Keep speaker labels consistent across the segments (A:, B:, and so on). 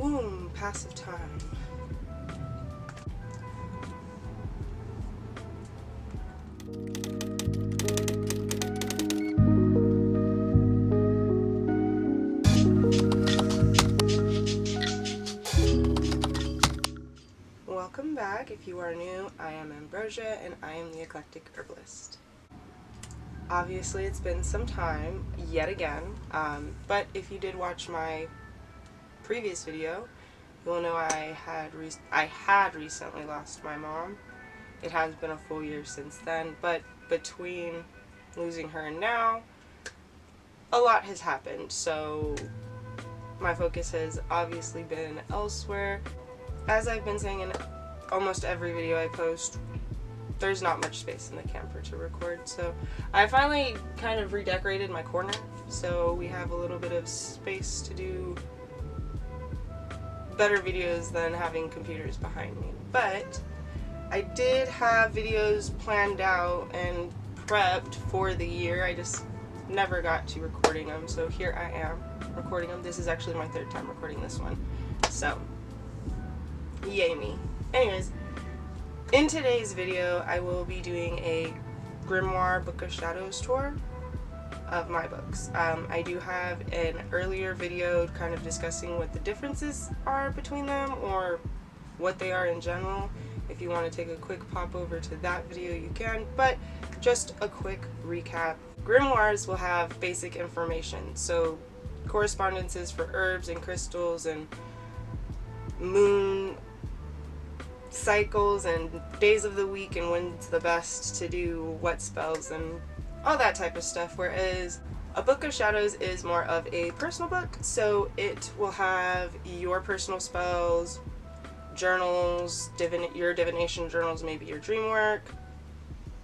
A: womb, passive time. Welcome back. If you are new, I am Ambrosia and I am the Eclectic Herbalist. Obviously it's been some time, yet again, but if you did watch my previous video, you'll know I had recently lost my mom. It has been a full year since then, but between losing her and now, a lot has happened, so my focus has obviously been elsewhere. As I've been saying in almost every video I post, there's not much space in the camper to record, so I finally kind of redecorated my corner, so we have a little bit of space to do better videos than having computers behind me. But I did have videos planned out and prepped for the year, I just never got to recording them, so here I am recording them. This is actually my third time recording this one, so yay me. Anyways, in today's video, I will be doing a Grimoire Book of Shadows tour of my books. I do have an earlier video kind of discussing what the differences are between them, or what they are in general. If you want to take a quick pop over to that video, you can, but just a quick recap. Grimoires will have basic information, so correspondences for herbs and crystals and moon cycles and days of the week and when's the best to do what spells and all that type of stuff, whereas a Book of Shadows is more of a personal book, so it will have your personal spells, journals, your divination journals, maybe your dream work,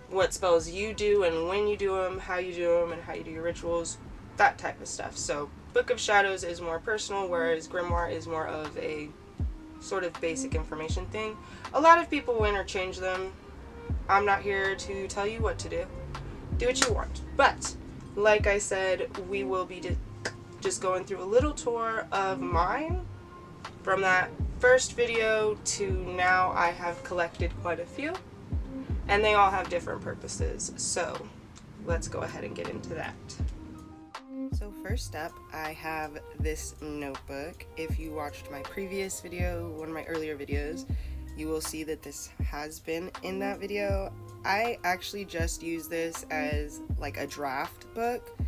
A: what spells you do and when you do them, how you do them, and how you do your rituals, that type of stuff. So Book of Shadows is more personal, whereas Grimoire is more of a sort of basic information thing. A lot of people will interchange them. I'm not here to tell you what to do. Do what you want. But like I said, we will be just going through a little tour of mine. From that first video to now, I have collected quite a few, and they all have different purposes. So let's go ahead and get into that. So first up, I have this notebook. If you watched my previous video, one of my earlier videos, you will see that this has been in that video. I actually just use this as like a draft book.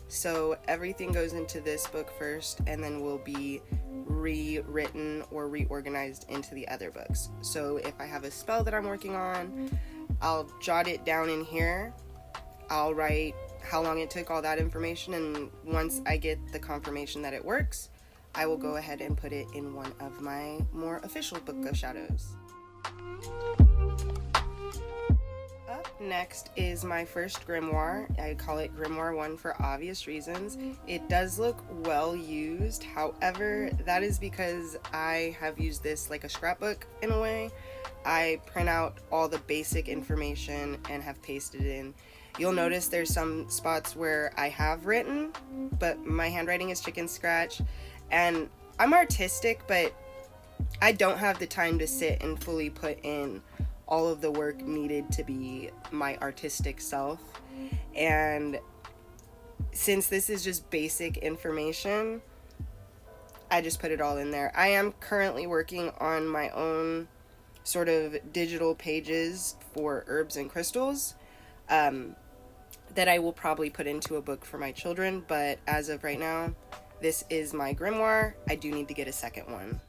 A: So everything goes into this book first and then will be rewritten or reorganized into the other books. So if I have a spell that I'm working on, I'll jot it down in here. I'll write how long it took, all that information, and once I get the confirmation that it works, I will go ahead and put it in one of my more official Book of Shadows. Up next is my first grimoire. I call it Grimoire 1 for obvious reasons. It does look well used, however, that is because I have used this like a scrapbook in a way. I print out all the basic information and have pasted it in. You'll notice there's some spots where I have written, but my handwriting is chicken scratch, and I'm artistic, but I don't have the time to sit and fully put in all of the work needed to be my artistic self. And since this is just basic information, I just put it all in there. I am currently working on my own sort of digital pages for herbs and crystals that I will probably put into a book for my children, but as of right now, this is my grimoire. I do need to get a second one.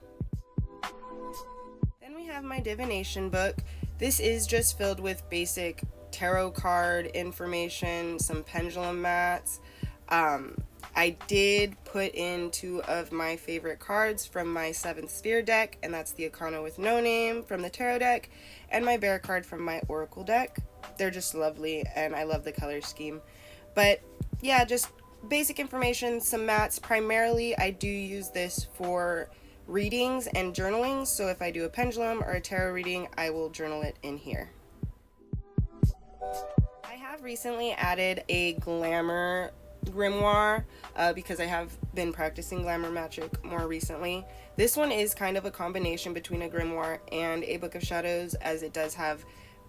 A: Then we have my Divination Book. This is just filled with basic tarot card information, some pendulum mats. I did put in 2 of my favorite cards from my 7th Sphere deck, and that's the Arcana with No Name from the Tarot deck, and my Bear card from my Oracle deck. They're just lovely, and I love the color scheme. But yeah, just basic information, some mats. Primarily, I do use this for readings and journaling, so if I do a pendulum or a tarot reading, I will journal it in here. I have recently added a Glamour Grimoire, because I have been practicing Glamour magic more recently. This one is kind of a combination between a Grimoire and a Book of Shadows, as it does have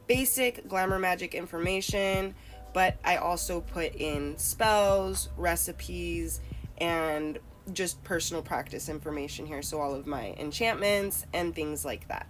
A: basic Glamour magic information, but I also put in spells, recipes, and just personal practice information here, so all of my enchantments and things like that.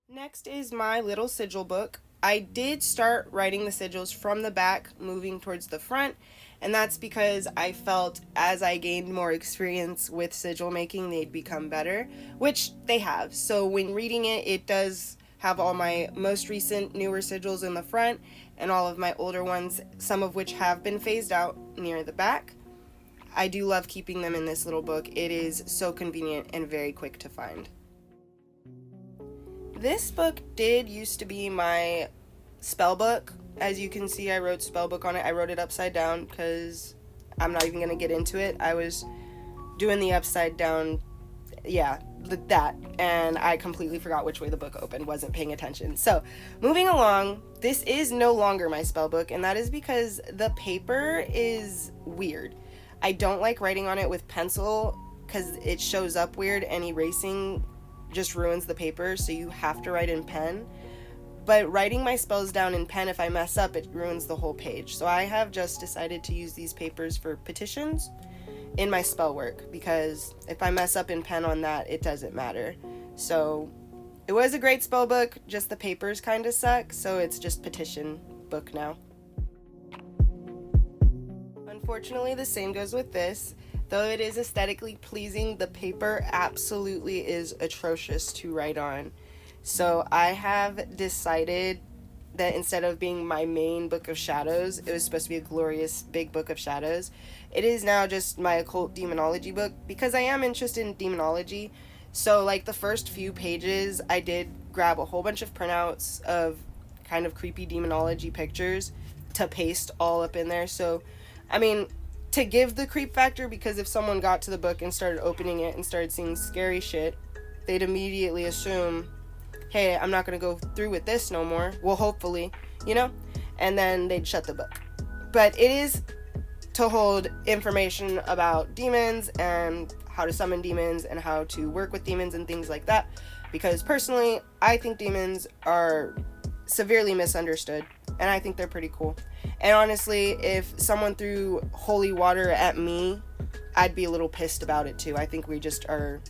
A: Next is my little sigil book. I did start writing the sigils from the back, moving towards the front, and that's because I felt as I gained more experience with sigil making, they'd become better, which they have. So when reading it, it does have all my most recent newer sigils in the front and all of my older ones, some of which have been phased out near the back. I do love keeping them in this little book. It is so convenient and very quick to find. This book did used to be my spell book. As you can see, I wrote spell book on it. I wrote it upside down because I'm not even going to get into it. I was doing the upside down, that, and I completely forgot which way the book opened, wasn't paying attention. So, moving along, this is no longer my spell book, and that is because the paper is weird. I don't like writing on it with pencil because it shows up weird, and erasing just ruins the paper, so you have to write in pen. But writing my spells down in pen, if I mess up, it ruins the whole page. So I have just decided to use these papers for petitions in my spell work, because if I mess up in pen on that, it doesn't matter. So it was a great spell book, just the papers kind of suck, so it's just petition book now. Unfortunately, the same goes with this. Though it is aesthetically pleasing, the paper absolutely is atrocious to write on. So I have decided that instead of being my main Book of Shadows, it was supposed to be a glorious big Book of Shadows. It is now just my occult demonology book, because I am interested in demonology. So like the first few pages, I did grab a whole bunch of printouts of kind of creepy demonology pictures to paste all up in there. So, I mean, to give the creep factor, because if someone got to the book and started opening it and started seeing scary shit, they'd immediately assume, hey, I'm not going to go through with this no more. Well, hopefully, and then they'd shut the book. But it is to hold information about demons and how to summon demons and how to work with demons and things like that, because personally, I think demons are severely misunderstood, and I think they're pretty cool. And honestly, if someone threw holy water at me, I'd be a little pissed about it too. I think we just are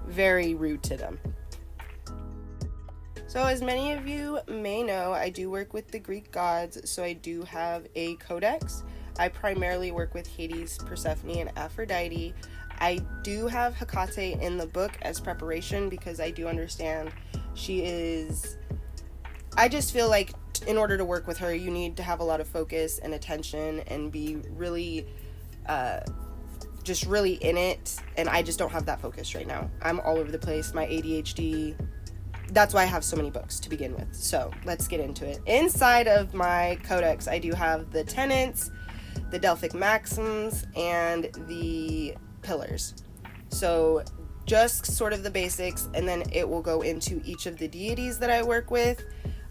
A: very rude to them. So as many of you may know, I do work with the Greek gods, so I do have a codex. I primarily work with Hades, Persephone, and Aphrodite. I do have ℍ𝕒𝕒 in the book as preparation, because I do understand I just feel like in order to work with her, you need to have a lot of focus and attention and be really, just really in it. And I just don't have that focus right now. I'm all over the place. My ADHD, that's why I have so many books to begin with. So let's get into it. Inside of my codex, I do have the tenets, the Delphic maxims, and the pillars. So just sort of the basics, and then it will go into each of the deities that I work with.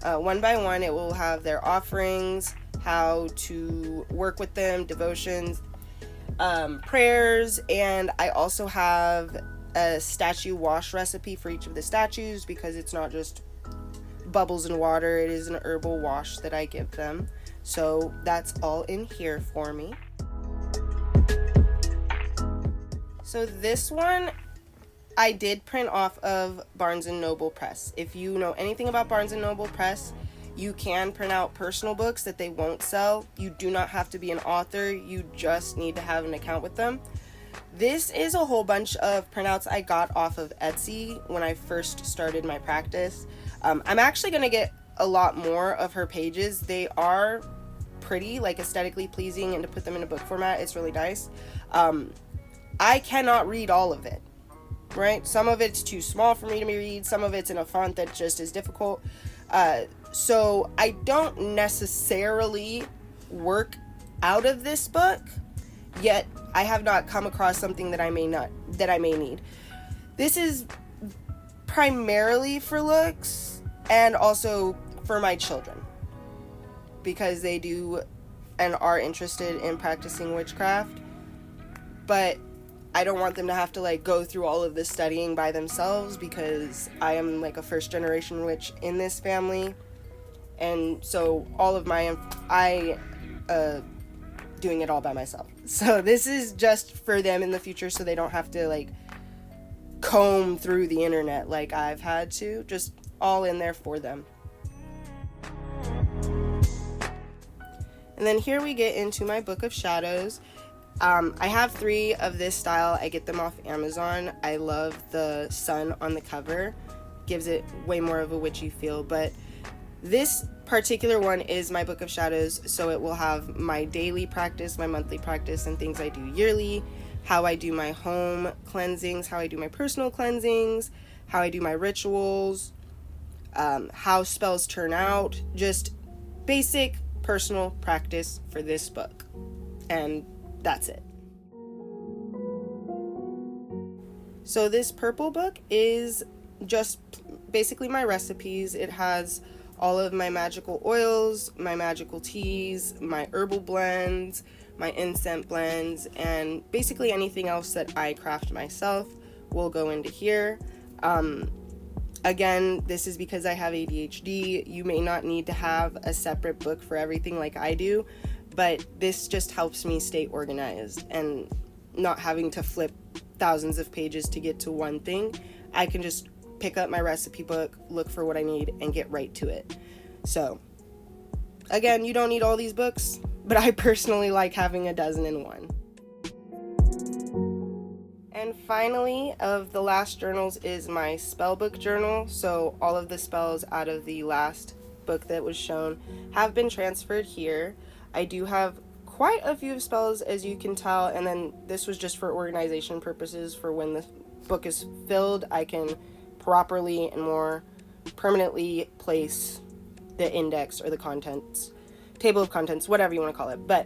A: One by one, it will have their offerings, how to work with them, devotions, prayers, and I also have a statue wash recipe for each of the statues, because it's not just bubbles and water, it is an herbal wash that I give them. So that's all in here for me. So this one I did print off of Barnes & Noble Press. If you know anything about Barnes & Noble Press, you can print out personal books that they won't sell. You do not have to be an author, you just need to have an account with them. This is a whole bunch of printouts I got off of Etsy when I first started my practice. I'm actually going to get a lot more of her pages. They are pretty, like aesthetically pleasing, and to put them in a book format, it's really nice. I cannot read all of it. Right? Some of it's too small for me to read. Some of it's in a font that just is difficult. So I don't necessarily work out of this book, yet I have not come across something that I may need. This is primarily for looks and also for my children. because they do and are interested in practicing witchcraft, but I don't want them to have to like go through all of this studying by themselves, because I am like a first generation witch in this family, and so all of my doing it all by myself. So this is just for them in the future, so they don't have to like comb through the internet like I've had to. Just all in there for them. And then here we get into my Book of Shadows. I have 3 of this style. I get them off Amazon. I love the sun on the cover. Gives it way more of a witchy feel, but this particular one is my Book of Shadows, so it will have my daily practice, my monthly practice, and things I do yearly, how I do my home cleansings, how I do my personal cleansings, how I do my rituals, how spells turn out, just basic personal practice for this book. And that's it. So this purple book is just basically my recipes. It has all of my magical oils, my magical teas, my herbal blends, my incense blends, and basically anything else that I craft myself will go into here. Again, this is because I have ADHD. You may not need to have a separate book for everything like I do, but this just helps me stay organized and not having to flip thousands of pages to get to one thing. I can just pick up my recipe book, look for what I need, and get right to it. So, again, you don't need all these books, but I personally like having a dozen in one. And finally, of the last journals is my spell book journal. So all of the spells out of the last book that was shown have been transferred here. I do have quite a few spells, as you can tell, and then this was just for organization purposes. For when the book is filled, I can properly and more permanently place the index or the contents, table of contents, whatever you want to call it. But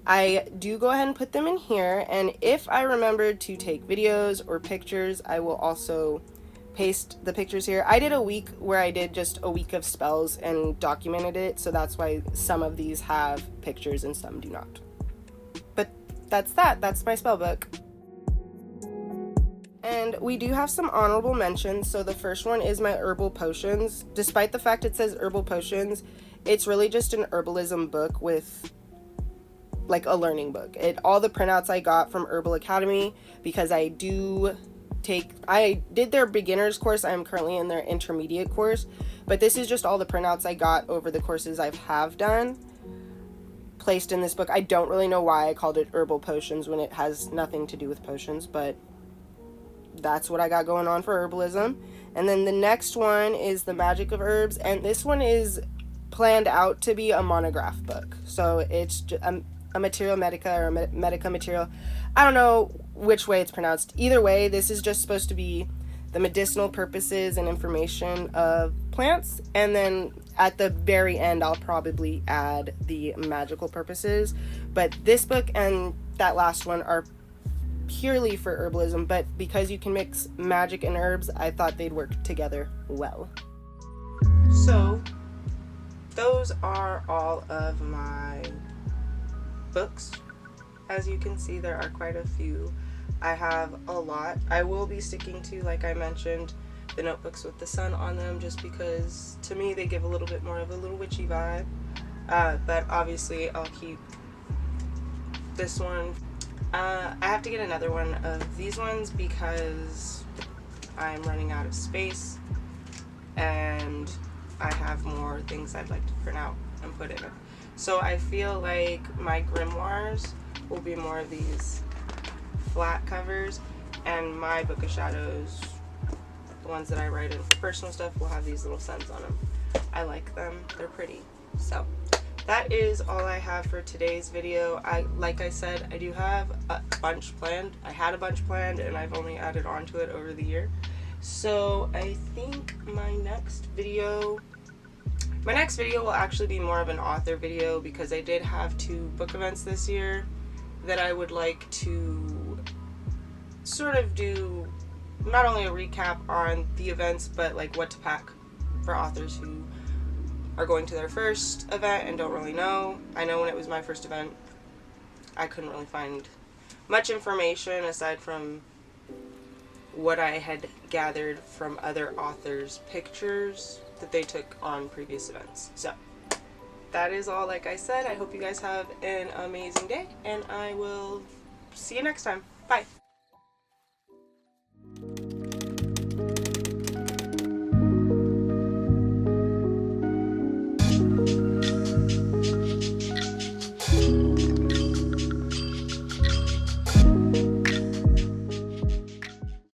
A: I do go ahead and put them in here, and if I remembered to take videos or pictures, I will also paste the pictures here. I did a week where I did just a week of spells and documented it, so that's why some of these have pictures and some do not. But that's my spell book. And we do have some honorable mentions. So the first one is my herbal potions. Despite the fact it says herbal potions, it's really just an herbalism book with like a learning book. All the printouts I got from Herbal Academy, because I did their beginners course. I'm currently in their intermediate course, but this is just all the printouts I got over the courses I have done placed in this book. I don't really know why I called it herbal potions when it has nothing to do with potions, but that's what I got going on for herbalism. And then the next one is the Magic of Herbs, and this one is planned out to be a monograph book. So it's a material medica or a medica material. I don't know which way it's pronounced. Either way, this is just supposed to be the medicinal purposes and information of plants, and then at the very end I'll probably add the magical purposes. But this book and that last one are purely for herbalism, but because you can mix magic and herbs, I thought they'd work together well. So those are all of my books. As you can see, there are quite a few. I have a lot. I will be sticking to, like I mentioned, the notebooks with the sun on them, just because to me they give a little bit more of a little witchy vibe. But obviously I'll keep this one. I have to get another one of these ones because I'm running out of space and I have more things I'd like to print out and put in it. So I feel like my grimoires will be more of these flat covers, and my Book of Shadows, the ones that I write in for personal stuff, will have these little suns on them. I like them. They're pretty. So that is all I have for today's video. Like I said, I do have a bunch planned. I had a bunch planned and I've only added on to it over the year. So I think my next video will actually be more of an author video, because I did have 2 book events this year that I would like to sort of do not only a recap on the events, but like what to pack for authors who are going to their first event and don't really know. I know when it was my first event, I couldn't really find much information aside from what I had gathered from other authors' pictures that they took on previous events. So that is all. Like I said, I hope you guys have an amazing day, and I will see you next time. Bye.